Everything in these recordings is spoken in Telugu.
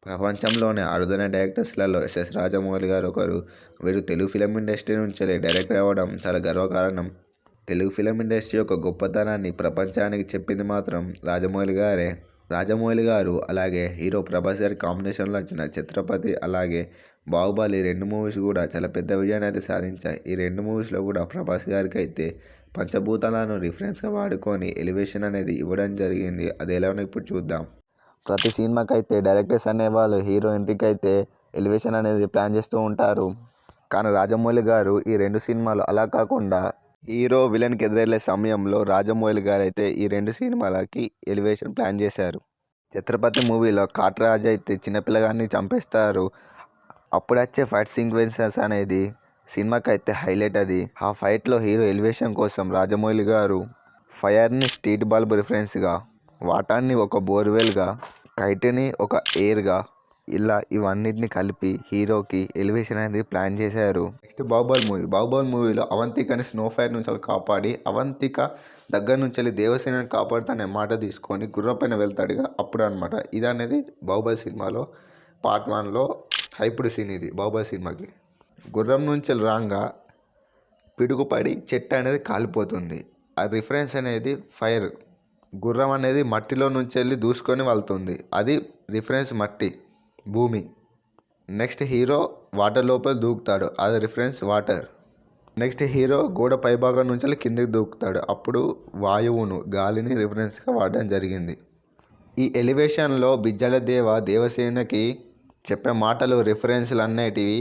ప్రపంచంలోనే అరుదైన డైరెక్టర్స్లలో ఎస్ఎస్ రాజమౌళి గారు ఒకరు. వీరు తెలుగు ఫిలిం ఇండస్ట్రీ నుంచి డైరెక్టర్ అవ్వడం చాలా గర్వకారణం. తెలుగు ఫిలిం ఇండస్ట్రీ యొక్క గొప్పతనాన్ని ప్రపంచానికి చెప్పింది మాత్రం రాజమౌళి గారే. రాజమౌళి గారు అలాగే హీరో ప్రభాస్ గారి కాంబినేషన్లో వచ్చిన ఛత్రపతి అలాగే బాహుబలి 2 మూవీస్ కూడా చాలా పెద్ద విజయాన్ని అయితే సాధించాయి. ఈ 2 మూవీస్లో కూడా ప్రభాస్ గారికి అయితే పంచభూతాలను రిఫరెన్స్గా వాడుకొని ఎలివేషన్ అనేది ఇవ్వడం జరిగింది. అది ఎలానో ఇప్పుడు చూద్దాం. ప్రతి సినిమాకి అయితే డైరెక్టర్స్ అనేవాళ్ళు హీరో ఎంట్రీకి అయితే ఎలివేషన్ అనేది ప్లాన్ చేస్తూ ఉంటారు. కానీ రాజమౌళి గారు ఈ 2 సినిమాలు అలా కాకుండా హీరో విలన్కి ఎదురెళ్ళే సమయంలో రాజమౌళి గారు అయితే ఈ 2 సినిమాలకి ఎలివేషన్ ప్లాన్ చేశారు. ఛత్రపతి మూవీలో కాట్రాజ్ అయితే చిన్నపిల్లగాన్ని చంపేస్తారు. అప్పుడు వచ్చే ఫైట్ సీక్వెన్సెస్ అనేది సినిమాకి అయితే హైలైట్. అది ఆ ఫైట్లో హీరో ఎలివేషన్ కోసం రాజమౌళి గారు ఫైర్ని స్ట్రీట్ బల్బ్ రిఫరెన్స్గా, వాటర్ని ఒక బోర్వెల్గా, కైట్ని ఒక ఎయిర్గా ఇలా ఇవన్నిటిని కలిపి హీరోకి ఎలివేషన్ అనేది ప్లాన్ చేశారు. నెక్స్ట్ బాహుబలి మూవీలో అవంతికని స్నో ఫైర్ నుంచి కాపాడి అవంతిక దగ్గర నుంచి వెళ్ళి దేవసేనని కాపాడుతానే మాట తీసుకొని గుర్రం పైన వెళ్తాడుగా అప్పుడు అనమాట. ఇది అనేది బాహుబలి సినిమాలో పార్ట్ 1లో హైప్డ్ సీన్. ఇది బాహుబలి సినిమాకి గుర్రం నుంచి రాగా పిడుగుపడి చెట్టు అనేది కాలిపోతుంది. ఆ రిఫరెన్స్ అనేది ఫైర్. గుర్రం అనేది మట్టిలో నుంచి వెళ్ళి దూసుకొని వెళ్తుంది. అది రిఫరెన్స్ మట్టి, భూమి. నెక్స్ట్ హీరో వాటర్ లోపల దూకుతాడు, అది రిఫరెన్స్ వాటర్. నెక్స్ట్ హీరో గోడ పైభాగం నుంచి వెళ్ళి కిందకి దూకుతాడు, అప్పుడు వాయువును గాలిని రిఫరెన్స్గా వాడడం జరిగింది. ఈ ఎలివేషన్లో బిజ్జల దేవసేనకి చెప్పే మాటలు రిఫరెన్స్లు అనేటివి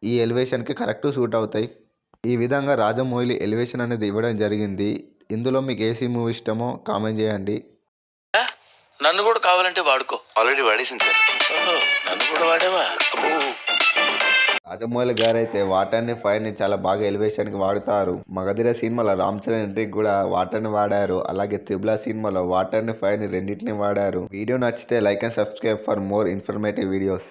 ఈ ఎలివేషన్కి కరెక్ట్ సూట్ అవుతాయి. ఈ విధంగా రాజమౌళి ఎలివేషన్ అనేది ఇవ్వడం జరిగింది. ఇందులో మీకు ఏ మూవీ ఇష్టమో కామెంట్ చేయండి. నన్ను కూడా కావాలంటే వాడుకో. ఆల్రెడీ వాడేసింది సార్. నన్ను కూడా వాడేవా? రాజమౌళి గారు అయితే వాటర్ని ఫైర్ని చాలా బాగా ఎలివేషన్కి వాడుతారు. మగధీర సినిమాలో రామ్ చరణ్ ఎంట్రీకి కూడా వాటర్ని వాడారు. అలాగే త్రిబుల్ ఆర్ సినిమాలో వాటర్ని ఫైర్ని రెండింటిని వాడారు. వీడియో నచ్చితే like and subscribe for more informative videos.